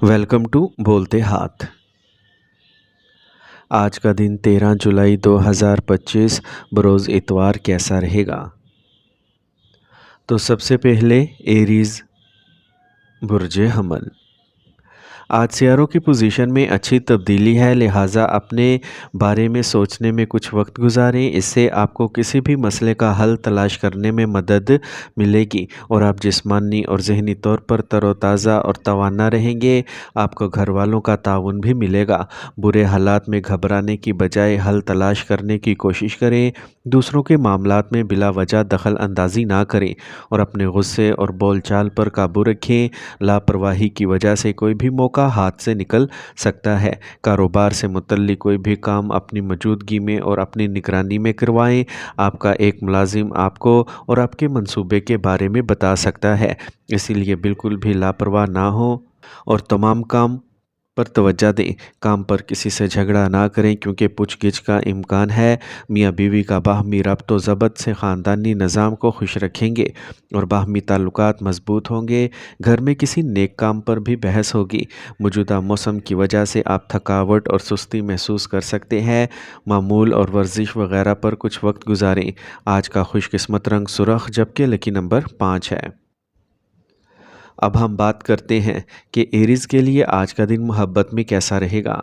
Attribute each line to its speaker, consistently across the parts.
Speaker 1: Welcome to बोलते हाथ। आज का दिन 13 जुलाई 2025 बरोज़ इतवार कैसा रहेगा? तो सबसे पहले एरीज़ बुर्ज हमल। आज सियारों की पोजीशन में अच्छी तब्दीली है, लिहाजा अपने बारे में सोचने में कुछ वक्त गुजारें। इससे आपको किसी भी मसले का हल तलाश करने में मदद मिलेगी और आप जिस्मानी और ज़हनी तौर पर तरोताज़ा और तवाना रहेंगे। आपको घर वालों का ताउन भी मिलेगा। बुरे हालात में घबराने की बजाय हल तलाश करने की कोशिश करें। दूसरों के मामलात में बिला वजह दखल अंदाज़ी ना करें और अपने गुस्से और बोलचाल पर काबू रखें। लापरवाही की वजह से कोई भी मौका हाथ से निकल सकता है। कारोबार से मुतल्लिक कोई भी काम अपनी मौजूदगी में और अपनी निगरानी में करवाएं। आपका एक मुलाजिम आपको और आपके मंसूबे के बारे में बता सकता है, इसीलिए बिल्कुल भी लापरवाह ना हो और तमाम काम पर तवज्जो दें। काम पर किसी से झगड़ा ना करें क्योंकि पूछगिछ का इम्कान है। मियाँ बीवी का बाहमी रब्तो ज़ब्त से ख़ानदानी निज़ाम को खुश रखेंगे और बाहमी ताल्लुकात मजबूत होंगे। घर में किसी नेक काम पर भी बहस होगी। मौजूदा मौसम की वजह से आप थकावट और सुस्ती महसूस कर सकते हैं। मामूल और वर्जिश वगैरह पर कुछ वक्त गुजारें। आज का खुशकिस्मत रंग सुरख जबकि लकी नंबर 5 है। अब हम बात करते हैं कि एरीज़ के लिए आज का दिन मोहब्बत में कैसा रहेगा।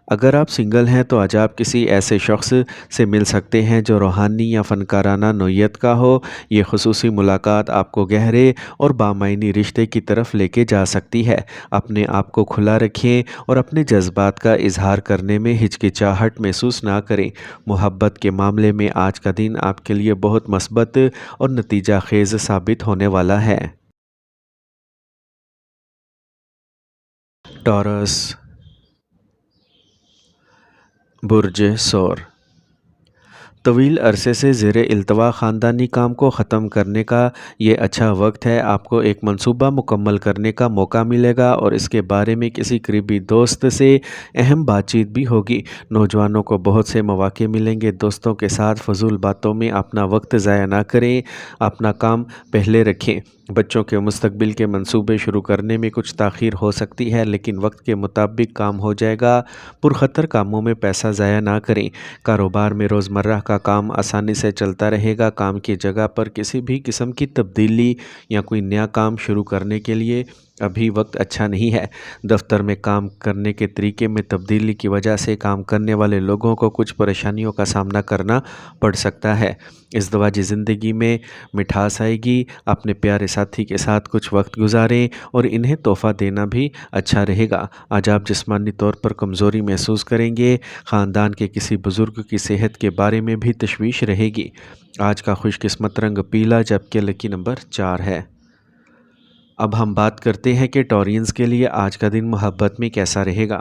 Speaker 1: अगर आप सिंगल हैं तो आज आप किसी ऐसे शख्स से मिल सकते हैं जो रूहानी या फ़नकाराना नोयत का हो। ये खुसूसी मुलाकात आपको गहरे और बामायनी रिश्ते की तरफ लेके जा सकती है। अपने आप को खुला रखें और अपने जज्बात का इजहार करने में हिचकिचाहट महसूस ना करें। मोहब्बत के मामले में आज का दिन आपके लिए बहुत मस्बत और नतीजा खेज़ साबित होने वाला है। टॉरस बुर्ज सौर। तवील अरसे से ज़ेर इल्तवा ख़ानदानी काम को ख़त्म करने का ये अच्छा वक्त है। आपको एक मंसूबा मुकम्मल करने का मौका मिलेगा और इसके बारे में किसी करीबी दोस्त से अहम बातचीत भी होगी। नौजवानों को बहुत से मौके मिलेंगे। दोस्तों के साथ फजूल बातों में अपना वक्त ज़ाया ना करें। अपना काम पहले रखें। बच्चों के मुस्तकबिल के मंसूबे शुरू करने में कुछ ताख़ीर हो सकती है, लेकिन वक्त के मुताबिक काम हो जाएगा। पुरखतर कामों में पैसा ज़ाया ना करें। कारोबार में रोज़मर्रा का काम आसानी से चलता रहेगा। काम की जगह पर किसी भी किस्म की तब्दीली या कोई नया काम शुरू करने के लिए अभी वक्त अच्छा नहीं है। दफ्तर में काम करने के तरीके में तब्दीली की वजह से काम करने वाले लोगों को कुछ परेशानियों का सामना करना पड़ सकता है। इस दवाजी ज़िंदगी में मिठास आएगी। अपने प्यारे साथी के साथ कुछ वक्त गुजारें और इन्हें तोहफ़ा देना भी अच्छा रहेगा। आज आप जिस्मानी तौर पर कमज़ोरी महसूस करेंगे। ख़ानदान के किसी बुज़ुर्ग की सेहत के बारे में भी तशवीश रहेगी। आज का खुशकिस्मत रंग पीला जबकि लकी नंबर 4 है। अब हम बात करते हैं कि टॉरियंस के लिए आज का दिन मोहब्बत में कैसा रहेगा।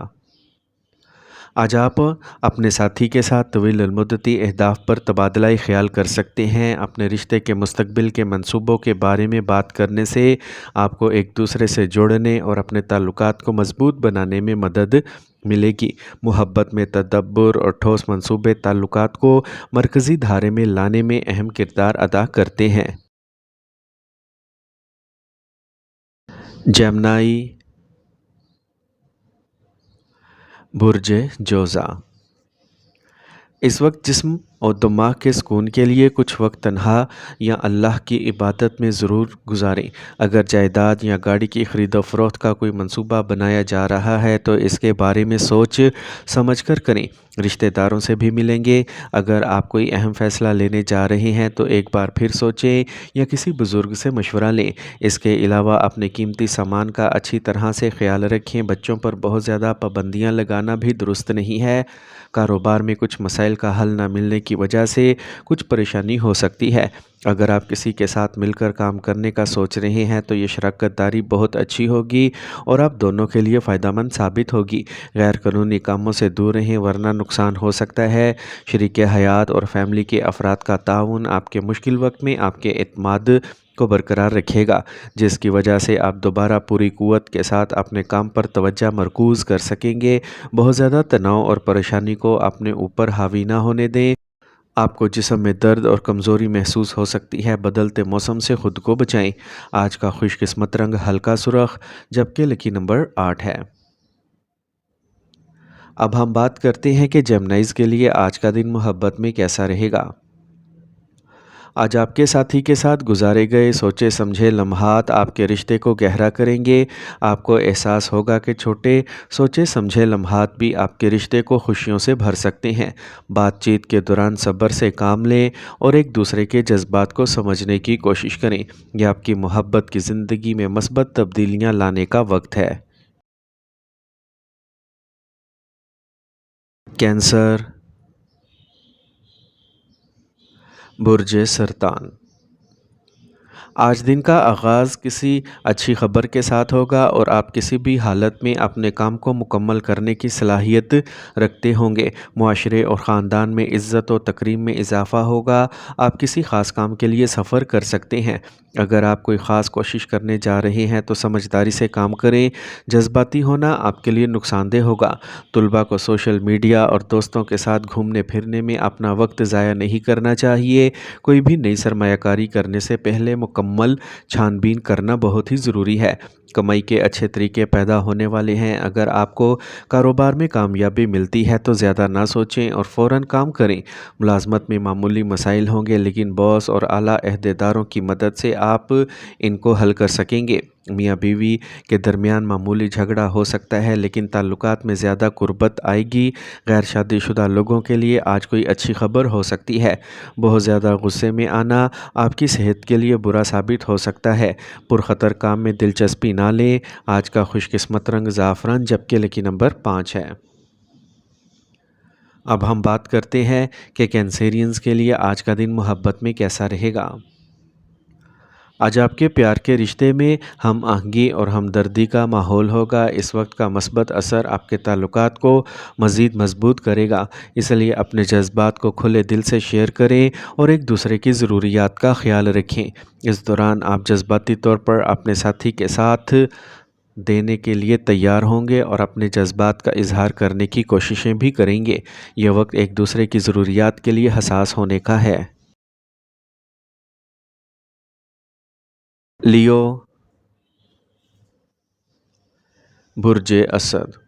Speaker 1: आज आप अपने साथी के साथ तवील मुद्दती अहदाफ पर तबादला ख्याल कर सकते हैं। अपने रिश्ते के मुस्तकबिल के मंसूबों के बारे में बात करने से आपको एक दूसरे से जोड़ने और अपने ताल्लुकात को मजबूत बनाने में मदद मिलेगी। मोहब्बत में तदब्बर और ठोस मंसूबे ताल्लुकात को मरकज़ी धारे में लाने में अहम किरदार अदा करते हैं। जेमिनी बुर्ज जोज़ा। इस वक्त जिस्म और दिमाग के सुकून के लिए कुछ वक्त तन्हा या अल्लाह की इबादत में ज़रूर गुजारें। अगर जायदाद या गाड़ी की ख़रीदो फ़रोख्त का कोई मंसूबा बनाया जा रहा है तो इसके बारे में सोच समझ कर करें। रिश्तेदारों से भी मिलेंगे। अगर आप कोई अहम फ़ैसला लेने जा रहे हैं तो एक बार फिर सोचें या किसी बुज़ुर्ग से मशवरा लें। इसके अलावा अपने कीमती सामान का अच्छी तरह से ख्याल रखें। बच्चों पर बहुत ज़्यादा पाबंदियाँ लगाना भी दुरुस्त नहीं है। कारोबार में कुछ मसाइल का हल न मिलने की वजह से कुछ परेशानी हो सकती है। अगर आप किसी के साथ मिलकर काम करने का सोच रहे हैं तो ये शराकत दारी बहुत अच्छी होगी और आप दोनों के लिए फ़ायदेमंद साबित होगी। गैर कानूनी कामों से दूर रहें वरना नुकसान हो सकता है। शरीके हयात और फैमिली के अफराद का ताउन आपके मुश्किल वक्त में आपके एतमाद को बरकरार रखेगा, जिसकी वजह से आप दोबारा पूरी कुव्वत के साथ अपने काम पर तवज्जो मरकूज़ कर सकेंगे। बहुत ज़्यादा तनाव और परेशानी को अपने ऊपर हावी ना होने दें। آپ کو جسم میں درد اور کمزوری محسوس ہو سکتی ہے، بدلتے موسم سے خود کو بچائیں۔ آج کا خوش قسمت رنگ ہلکا سرخ، جبکہ لکی نمبر 8 ہے۔ اب ہم بات کرتے ہیں کہ جیمنائز کے لیے آج کا دن محبت میں کیسا رہے گا۔ آج آپ کے ساتھی کے ساتھ گزارے گئے سوچے سمجھے لمحات آپ کے رشتے کو گہرا کریں گے۔ آپ کو احساس ہوگا کہ چھوٹے سوچے سمجھے لمحات بھی آپ کے رشتے کو خوشیوں سے بھر سکتے ہیں۔ بات چیت کے دوران صبر سے کام لیں اور ایک دوسرے کے جذبات کو سمجھنے کی کوشش کریں۔ یہ آپ کی محبت کی زندگی میں مثبت تبدیلیاں لانے کا وقت ہے۔ کینسر، برج سرطان۔ آج دن کا آغاز کسی اچھی خبر کے ساتھ ہوگا اور آپ کسی بھی حالت میں اپنے کام کو مکمل کرنے کی صلاحیت رکھتے ہوں گے۔ معاشرے اور خاندان میں عزت و تکریم میں اضافہ ہوگا۔ آپ کسی خاص کام کے لیے سفر کر سکتے ہیں۔ اگر آپ کوئی خاص کوشش کرنے جا رہے ہیں تو سمجھداری سے کام کریں۔ جذباتی ہونا آپ کے لیے نقصان دہ ہوگا۔ طلباء کو سوشل میڈیا اور دوستوں کے ساتھ گھومنے پھرنے میں اپنا وقت ضائع نہیں کرنا چاہیے۔ کوئی بھی نئی سرمایہ کاری کرنے سے پہلے مکمل چھان بین کرنا بہت ہی ضروری ہے۔ کمائی کے اچھے طریقے پیدا ہونے والے ہیں۔ اگر آپ کو کاروبار میں کامیابی ملتی ہے تو زیادہ نہ سوچیں اور فوراً کام کریں۔ ملازمت میں معمولی مسائل ہوں گے، لیکن باس اور اعلیٰ عہدیداروں کی مدد سے آپ ان کو حل کر سکیں گے۔ میاں بیوی کے درمیان معمولی جھگڑا ہو سکتا ہے، لیکن تعلقات میں زیادہ قربت آئے گی۔ غیر شادی شدہ لوگوں کے لیے آج کوئی اچھی خبر ہو سکتی ہے۔ بہت زیادہ غصے میں آنا آپ کی صحت کے لیے برا ثابت ہو سکتا ہے۔ پرخطر کام میں دلچسپی نہ لیں۔ آج کا خوش قسمت رنگ زعفران، جبکہ لکی نمبر 5 ہے۔ اب ہم بات کرتے ہیں کہ کینسیرینز کے لیے آج کا دن محبت میں کیسا رہے گا۔ آج آپ کے پیار کے رشتے میں ہم آہنگی اور ہمدردی کا ماحول ہوگا۔ اس وقت کا مثبت اثر آپ کے تعلقات کو مزید مضبوط کرے گا، اس لیے اپنے جذبات کو کھلے دل سے شیئر کریں اور ایک دوسرے کی ضروریات کا خیال رکھیں۔ اس دوران آپ جذباتی طور پر اپنے ساتھی کے ساتھ دینے کے لیے تیار ہوں گے اور اپنے جذبات کا اظہار کرنے کی کوششیں بھی کریں گے۔ یہ وقت ایک دوسرے کی ضروریات کے لیے حساس ہونے کا ہے۔ لیو، برج اسد۔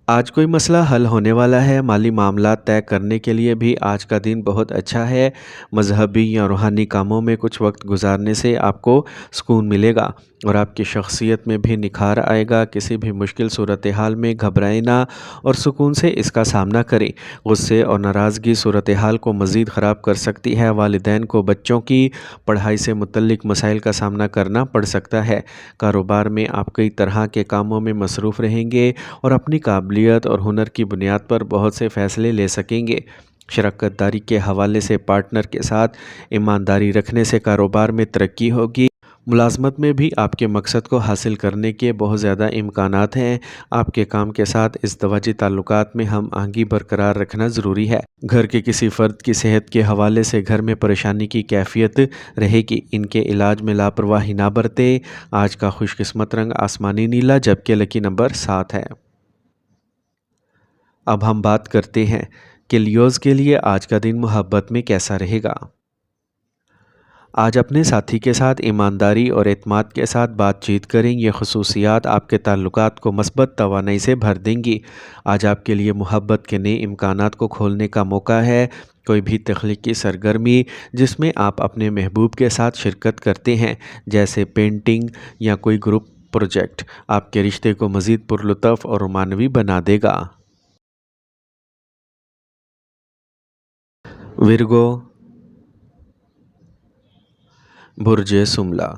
Speaker 1: آج کوئی مسئلہ حل ہونے والا ہے۔ مالی معاملات طے کرنے کے لیے بھی آج کا دن بہت اچھا ہے۔ مذہبی یا روحانی کاموں میں کچھ وقت گزارنے سے آپ کو سکون ملے گا اور آپ کی شخصیت میں بھی نکھار آئے گا۔ کسی بھی مشکل صورتحال میں گھبرائیں نہ اور سکون سے اس کا سامنا کریں۔ غصے اور ناراضگی صورتحال کو مزید خراب کر سکتی ہے۔ والدین کو بچوں کی پڑھائی سے متعلق مسائل کا سامنا کرنا پڑ سکتا ہے۔ کاروبار میں آپ کئی طرح کے کاموں میں مصروف رہیں گے اور اپنی قابلیت اور ہنر کی بنیاد پر بہت سے فیصلے لے سکیں گے۔ شراکت داری کے حوالے سے پارٹنر کے ساتھ ایمانداری رکھنے سے کاروبار میں ترقی ہوگی۔ ملازمت میں بھی آپ کے مقصد کو حاصل کرنے کے بہت زیادہ امکانات ہیں۔ آپ کے کام کے ساتھ ازدواجی تعلقات میں ہم آہنگی برقرار رکھنا ضروری ہے۔ گھر کے کسی فرد کی صحت کے حوالے سے گھر میں پریشانی کی کیفیت رہے گی۔ ان کے علاج میں لاپرواہی نہ برتیں۔ آج کا خوش قسمت رنگ آسمانی نیلا، جبکہ لکی نمبر 7 ہے۔ اب ہم بات کرتے ہیں کہ لیوز کے لیے آج کا دن محبت میں کیسا رہے گا۔ آج اپنے ساتھی کے ساتھ ایمانداری اور اعتماد کے ساتھ بات چیت کریں۔ یہ خصوصیات آپ کے تعلقات کو مثبت توانائی سے بھر دیں گی۔ آج آپ کے لیے محبت کے نئے امکانات کو کھولنے کا موقع ہے۔ کوئی بھی تخلیقی سرگرمی جس میں آپ اپنے محبوب کے ساتھ شرکت کرتے ہیں، جیسے پینٹنگ یا کوئی گروپ پروجیکٹ، آپ کے رشتے کو مزید پرلطف اور رومانوی بنا دے گا۔ ورگو، برج شملہ۔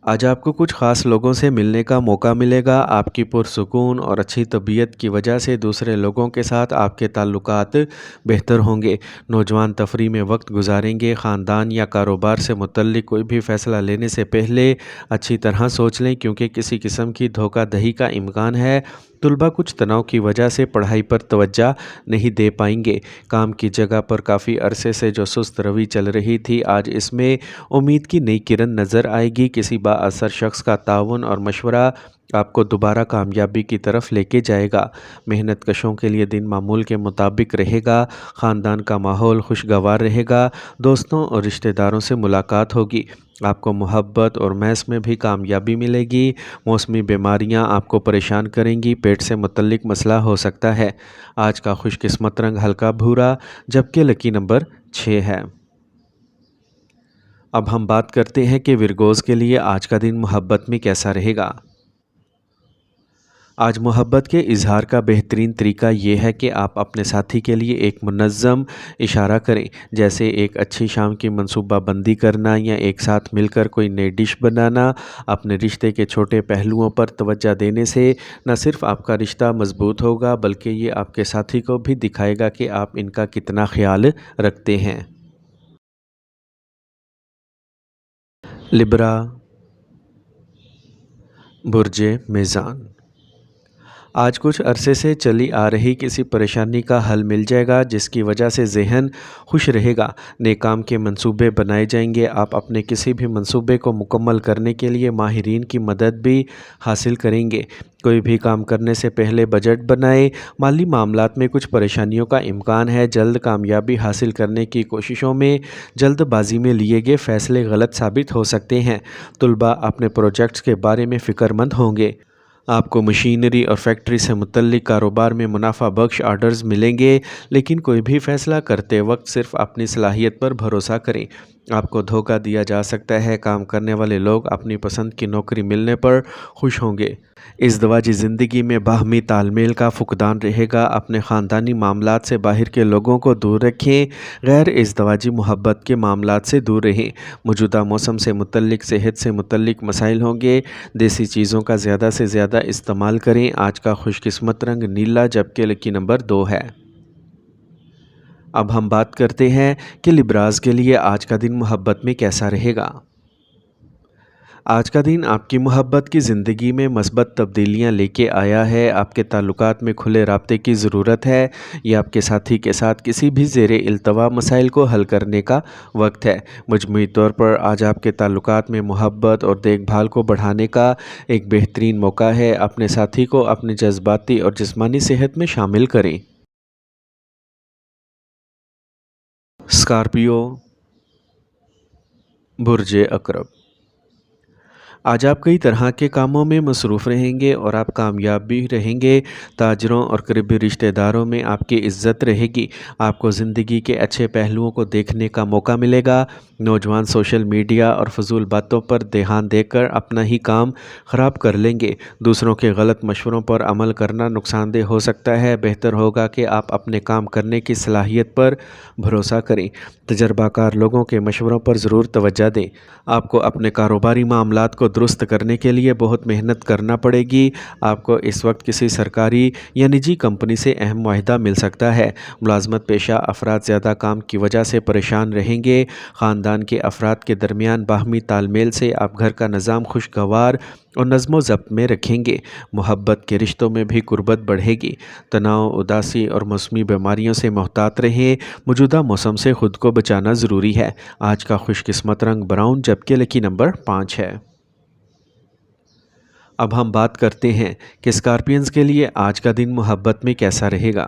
Speaker 1: آج آپ کو کچھ خاص لوگوں سے ملنے کا موقع ملے گا۔ آپ کی پرسکون اور اچھی طبیعت کی وجہ سے دوسرے لوگوں کے ساتھ آپ کے تعلقات بہتر ہوں گے۔ نوجوان تفریح میں وقت گزاریں گے۔ خاندان یا کاروبار سے متعلق کوئی بھی فیصلہ لینے سے پہلے اچھی طرح سوچ لیں، کیونکہ کسی قسم کی دھوکہ دہی کا امکان ہے۔ طلباء کچھ تناؤ کی وجہ سے پڑھائی پر توجہ نہیں دے پائیں گے۔ کام کی جگہ پر کافی عرصے سے جو سست روی چل رہی تھی، آج اس میں امید کی نئی کرن نظر آئے گی۔ کسی با बाअसर शख्स का ताउन और मशवरा आपको दोबारा कामयाबी की तरफ लेके जाएगा। मेहनत कशों के लिए दिन मामूल के मुताबिक रहेगा। ख़ानदान का माहौल खुशगवार रहेगा। दोस्तों और रिश्तेदारों से मुलाकात होगी। आपको मोहब्बत और महज में भी कामयाबी मिलेगी। मौसमी बीमारियां आपको परेशान करेंगी। पेट से मुतल्लिक मसला हो सकता है। आज का खुशकिस्मत रंग हल्का भूरा, जबकि लकी नंबर 6 है। अब हम बात करते हैं कि विरगोज़ के लिए आज का दिन मोहब्बत में कैसा रहेगा। आज मोहब्बत के इजहार का बेहतरीन तरीका ये है कि आप अपने साथी के लिए एक मुनज़्ज़म इशारा करें, जैसे एक अच्छी शाम की मनसूबाबंदी करना या एक साथ मिलकर कोई नई डिश बनाना। अपने रिश्ते के छोटे पहलुओं पर तवज्जो देने से न सिर्फ आपका रिश्ता मजबूत होगा, बल्कि ये आपके साथी को भी दिखाएगा कि आप इनका कितना ख्याल रखते हैं। लिब्रा, बुर्जे मीज़ान। आज कुछ अरसे से चली आ रही किसी परेशानी का हल मिल जाएगा, जिसकी वजह से ज़हन खुश रहेगा। नए काम के मंसूबे बनाए जाएंगे। आप अपने किसी भी मंसूबे को मुकम्मल करने के लिए माहिरीन की मदद भी हासिल करेंगे। कोई भी काम करने से पहले बजट बनाएं। माली मामलात में कुछ परेशानियों का इम्कान है। जल्द कामयाबी हासिल करने की कोशिशों में जल्दबाजी में लिए गए फ़ैसले गलत साबित हो सकते हैं। तुलबा अपने प्रोजेक्ट्स के बारे में फ़िक्रमंद होंगे। आपको मशीनरी और फैक्ट्री से मुतल्लिक कारोबार में मुनाफा बख्श आर्डर्स मिलेंगे, लेकिन कोई भी फ़ैसला करते वक्त सिर्फ अपनी सलाहियत पर भरोसा करें। आपको धोखा दिया जा सकता है। काम करने वाले लोग अपनी पसंद की नौकरी मिलने पर खुश होंगे। इज़्दिवाजी ज़िंदगी में बाहमी तालमेल का फुकदान रहेगा। अपने ख़ानदानी मामलात से बाहर के लोगों को दूर रखें। गैर इज़्दिवाजी मोहब्बत के मामलात से दूर रहें। मौजूदा मौसम से मुतल्लिक सेहत से मुतल्लिक मसाइल होंगे। देसी चीज़ों का ज़्यादा से ज़्यादा इस्तेमाल करें। आज का खुशकिस्मत रंग नीला, जबकि लकी नंबर 2 है। अब हम बात करते हैं कि लिब्राज़ के लिए आज का दिन मोहब्बत में कैसा रहेगा। आज का दिन आपकी मोहब्बत की ज़िंदगी में मस्बत तब्दीलियां लेके आया है। आपके ताल्लुकात में खुले राब्ते की ज़रूरत है। ये आपके साथी के साथ किसी भी ज़ेरे इल्तवा मसाइल को हल करने का वक्त है। मजमूई तौर पर आज आपके ताल्लुकात में मोहब्बत और देखभाल को बढ़ाने का एक बेहतरीन मौका है। अपने साथी को अपनी जज्बाती और जिस्मानी सेहत में शामिल करें। स्कॉर्पियो, बुर्जे अकरब। आज आप कई तरह के कामों में मसरूफ़ रहेंगे और आप कामयाब भी रहेंगे। ताजरों और करीबी रिश्तेदारों में आपकी इज़्ज़त रहेगी। आपको ज़िंदगी के अच्छे पहलुओं को देखने का मौका मिलेगा। नौजवान सोशल मीडिया और फजूल बातों पर ध्यान देकर अपना ही काम ख़राब कर लेंगे। दूसरों के गलत मशवरों पर अमल करना नुकसानदेह हो सकता है। बेहतर होगा कि आप अपने काम करने की सलाहियत पर भरोसा करें। तजर्बाकार लोगों के मशवरों पर ज़रूर तवज्जो दें। आपको अपने कारोबारी मामलात को दुरुस्त करने के लिए बहुत मेहनत करना पड़ेगी। आपको इस वक्त किसी सरकारी या निजी कंपनी से अहम मुआहदा मिल सकता है। मुलाजमत पेशा अफराद ज़्यादा काम की वजह से परेशान रहेंगे। ख़ानदान के अफराद के दरमियान बाहमी तालमेल से आप घर का निज़ाम खुशगवार और नज़्म ज़ब्त में रखेंगे। मोहब्बत के रिश्तों में भी कुर्बत बढ़ेगी। तनाव, उदासी और मौसमी बीमारियों से मोहतात रहें। मौजूदा मौसम से ख़ुद को बचाना ज़रूरी है। आज का खुशकिस्मत रंग ब्राउन, जबकि लकी नंबर 5 है। अब हम बात करते हैं कि स्कॉर्पियंस के लिए आज का दिन मोहब्बत में कैसा रहेगा।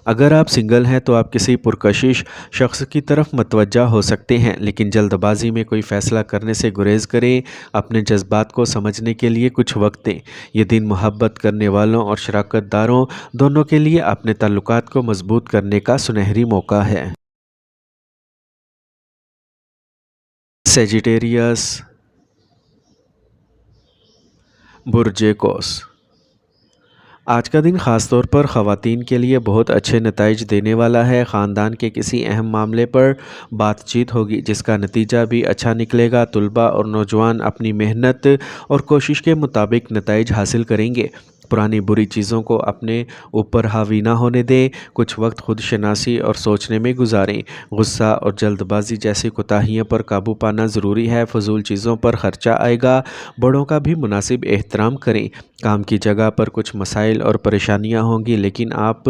Speaker 1: अगर आप सिंगल हैं तो आप किसी पुरकशिश शख्स की तरफ मतवज्जा हो सकते हैं, लेकिन जल्दबाजी में कोई फ़ैसला करने से गुरेज़ करें। अपने जज्बात को समझने के लिए कुछ वक्त दें। ये दिन मोहब्बत करने वालों और शराकतदारों दोनों के लिए अपने ताल्लुकात को मजबूत करने का सुनहरी मौका है। सेजिटेरियस, बुर्जे कौस। आज का दिन ख़ास तौर पर ख़वातीन के लिए बहुत अच्छे नताइज देने वाला है। ख़ानदान के किसी अहम मामले पर बातचीत होगी, जिसका नतीजा भी अच्छा निकलेगा। तुलबा और नौजवान अपनी मेहनत और कोशिश के मुताबिक नताइज हासिल करेंगे। पुरानी बुरी चीज़ों को अपने ऊपर हावी ना होने दें। कुछ वक्त खुद शनासी और सोचने में गुजारें। गुस्सा और जल्दबाजी जैसी कोताहियों पर काबू पाना ज़रूरी है। फजूल चीज़ों पर खर्चा आएगा। बड़ों का भी मुनासिब एहतराम करें। काम की जगह पर कुछ मसाइल और परेशानियां होंगी, लेकिन आप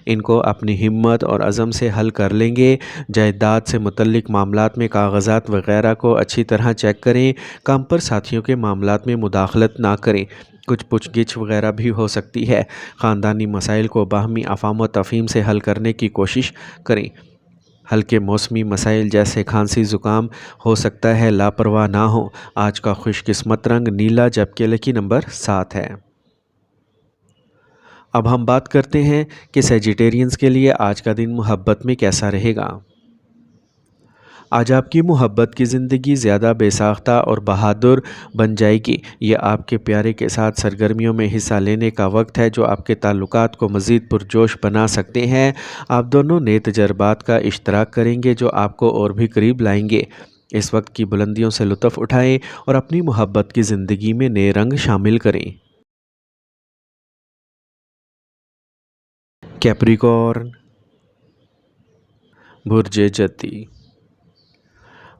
Speaker 1: इनको अपनी हिम्मत और अज़म से हल कर लेंगे। जायदाद से मुतल्लिक मामलात में कागज़ात वगैरह को अच्छी तरह चेक करें। काम पर साथियों के मामलात में मुदाखलत ना करें। कुछ पुछगिछ वगैरह भी हो सकती है। ख़ानदानी मसाइल को बाहमी अफ़ाम व तफ़हीम से हल करने की कोशिश करें। हल्के मौसमी मसाइल जैसे खांसी ज़ुकाम हो सकता है, लापरवाह ना हो। आज का खुशकिस्मत रंग नीला, जबकि लकी नंबर 7 है। अब हम बात करते हैं कि सेजिटेरियंस के लिए आज का दिन मोहब्बत में कैसा रहेगा। आज आपकी मोहब्बत की ज़िंदगी ज़्यादा बेसाख्ता और बहादुर बन जाएगी। ये आपके प्यारे के साथ सरगर्मियों में हिस्सा लेने का वक्त है, जो आपके ताल्लुकात को मज़ीद पुरजोश बना सकते हैं। आप दोनों नए तजर्बात का इश्तराक करेंगे, जो आपको और भी करीब लाएंगे। इस वक्त की बुलंदियों से लुत्फ़ उठाएं और अपनी मोहब्बत की ज़िंदगी में नए रंग शामिल करें। कैप्रिकॉर्न, बुर्ज जती।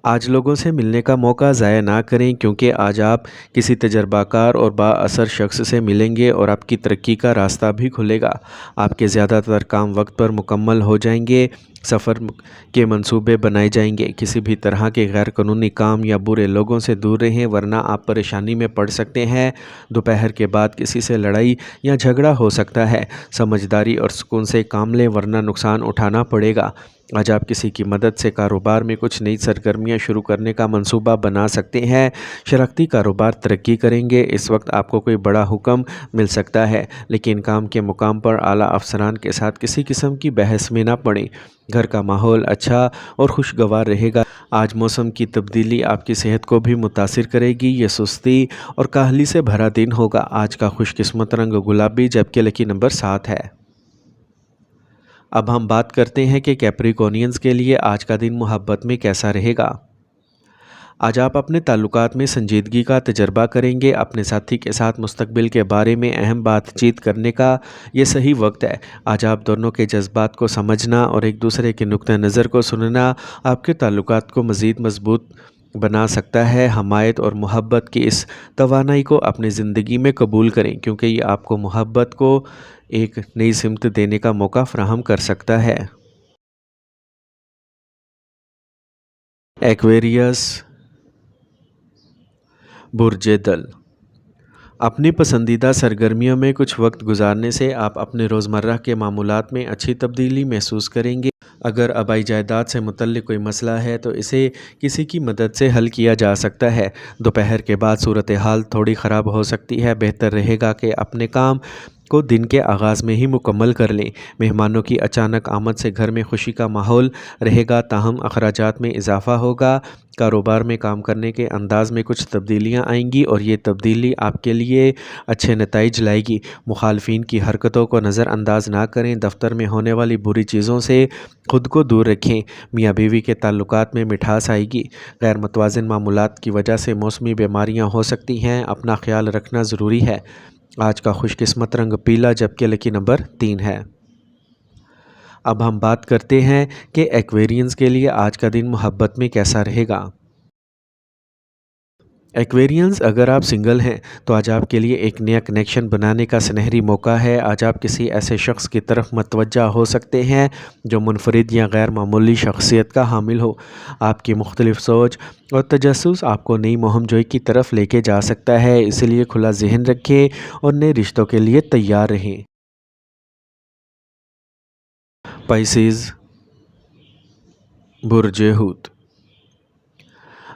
Speaker 1: आज लोगों से मिलने का मौका ज़ाया ना करें, क्योंकि आज आप किसी तजर्बाकार और बाअसर शख्स से मिलेंगे और आपकी तरक्की का रास्ता भी खुलेगा। आपके ज़्यादातर काम वक्त पर मुकम्मल हो जाएंगे। सफ़र के मंसूबे बनाए जाएंगे। किसी भी तरह के गैर कानूनी काम या बुरे लोगों से दूर रहें, वरना आप परेशानी में पड़ सकते हैं। दोपहर के बाद किसी से लड़ाई या झगड़ा हो सकता है। समझदारी और सुकून से काम लें, वरना नुकसान उठाना पड़ेगा। आज आप किसी की मदद से कारोबार में कुछ नई सरगर्मियां शुरू करने का मंसूबा बना सकते हैं। शरारती कारोबार तरक्की करेंगे। इस वक्त आपको कोई बड़ा हुक्म मिल सकता है, लेकिन काम के मुकाम पर आला अफसरान के साथ किसी किस्म की बहस में ना पड़ें। घर का माहौल अच्छा और खुशगवार रहेगा। आज मौसम की तब्दीली आपकी सेहत को भी मुतासिर करेगी। ये सुस्ती और काहली से भरा दिन होगा। आज का खुशकिस्मत रंग गुलाबी, जबकि लकी नंबर 7 है। अब हम बात करते हैं कि कैप्रिकॉर्नियंस के लिए आज का दिन मोहब्बत में कैसा रहेगा। आज आप अपने ताल्लुकात में संजीदगी का तजर्बा करेंगे। अपने साथी के साथ मुस्तकबिल के बारे में अहम बातचीत करने का ये सही वक्त है। आज आप दोनों के जज्बात को समझना और एक दूसरे के नुक्ता नज़र को सुनना आपके ताल्लुकात को मज़ीद मजबूत बना सकता है। हमायत और मोहब्बत की इस तवानाई को अपनी ज़िंदगी में कबूल करें, क्योंकि ये आपको मोहब्बत को एक नई सिमत देने का मौका फ़राहम कर सकता है। एक्वेरियस, बुर्ज दल। अपनी पसंदीदा सरगर्मियों में कुछ वक्त गुजारने से आप अपने रोज़मर्रा के मामूलात में अच्छी तब्दीली महसूस करेंगे। अगर आबाई जायदाद से मुतल्लिक कोई मसला है, तो इसे किसी की मदद से हल किया जा सकता है। दोपहर के बाद सूरत हाल थोड़ी ख़राब हो सकती है। बेहतर रहेगा कि अपने काम को दिन के आगाज़ में ही मुकम्मल कर लें। मेहमानों की अचानक आमद से घर में खुशी का माहौल रहेगा, ताहम अखराजात में इजाफ़ा होगा। कारोबार में काम करने के अंदाज़ में कुछ तब्दीलियाँ आएंगी और ये तब्दीली आपके लिए अच्छे नताइज लाएगी। मुखालफिन की हरकतों को नज़रअंदाज ना करें। दफ्तर में होने वाली बुरी चीज़ों से ख़ुद को दूर रखें। मियाँ बीवी के ताल्लुकात में मिठास आएगी। गैर मुतवाज़िन मामूलात की वजह से मौसमी बीमारियाँ हो सकती हैं। अपना ख्याल रखना ज़रूरी है। आज का खुशकिस्मत रंग पीला, जबकि लकी नंबर 3 है। अब हम बात करते हैं कि एक्वेरियंस के लिए आज का दिन मोहब्बत में कैसा रहेगा। एक्वेरियंस, अगर आप सिंगल हैं तो आज आपके लिए एक नया कनेक्शन बनाने का सुनहरी मौका है। आज आप किसी ऐसे शख्स की तरफ मतवज्जा हो सकते हैं जो मुनफरिद या गैर मामूली शख्सियत का हामिल हो। आपकी मुख्तलिफ सोच और तजस्सुस आपको नई मुहिमजोई की तरफ लेके जा सकता है, इसलिए खुला जहन रखें और नए रिश्तों के लिए तैयार रहें। पाइसेस, बुर्ज हूत।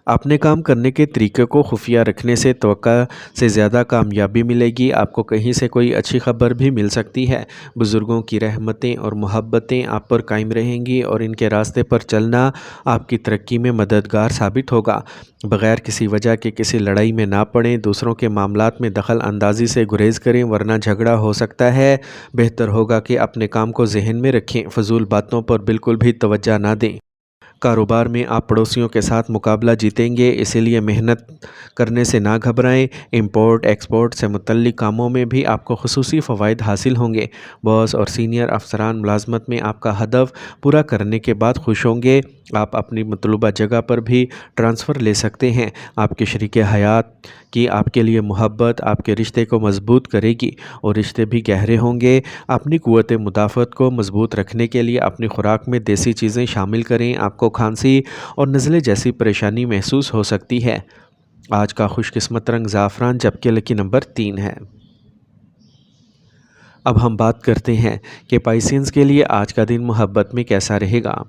Speaker 1: अपने काम करने के तरीके को खुफिया रखने से तवक्का से ज़्यादा कामयाबी मिलेगी। आपको कहीं से कोई अच्छी खबर भी मिल सकती है। बुज़ुर्गों की रहमतें और मोहब्बतें आप पर कायम रहेंगी और इनके रास्ते पर चलना आपकी तरक्की में मददगार साबित होगा। बग़ैर किसी वजह के किसी लड़ाई में ना पड़ें। दूसरों के मामलात में दखल अंदाज़ी से गुरेज़ करें, वरना झगड़ा हो सकता है। बेहतर होगा कि अपने काम को जहन में रखें। फ़जूल बातों पर बिल्कुल भी तवज्जो ना दें। कारोबार में आप पड़ोसियों के साथ मुकाबला जीतेंगे, इसीलिए मेहनत करने से ना घबराएं। इंपोर्ट एक्सपोर्ट से मुतल्लिक कामों में भी आपको खुसूसी फ़वाइद हासिल होंगे। बॉस और सीनियर अफसरान मुलाजमत में आपका हदफ पूरा करने के बाद खुश होंगे। आप अपनी मतलूबा जगह पर भी ट्रांसफ़र ले सकते हैं। आपके शरीके हयात की आपके लिए मोहब्बत आपके रिश्ते को मजबूत करेगी और रिश्ते भी गहरे होंगे। अपनी क़ुव्वत मुदाफ़त को मजबूत रखने के लिए अपनी खुराक में देसी चीज़ें शामिल करें। आपको खांसी और नज़ले जैसी परेशानी महसूस हो सकती है। आज का खुशकिस्मत रंग ज़ाफ़रान, जबकि लकी नंबर 3 है। अब हम बात करते हैं कि पाइसेंस के लिए आज का दिन मोहब्बत में कैसा रहेगा।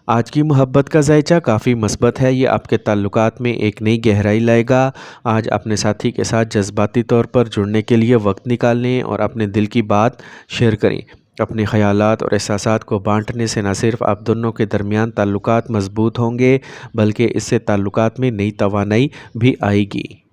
Speaker 1: आज की मोहब्बत का जायचा काफ़ी मस्बत है। ये आपके ताल्लुकात में एक नई गहराई लाएगा। आज अपने साथी के साथ जज्बाती तौर पर जुड़ने के लिए वक्त निकाल लें और अपने दिल की बात शेयर करें। अपने ख़यालात और एहसासात को बांटने से न सिर्फ आप दोनों के दरमियान ताल्लुकात मजबूत होंगे, बल्कि इससे ताल्लुकात में नई तवानाई भी आएगी।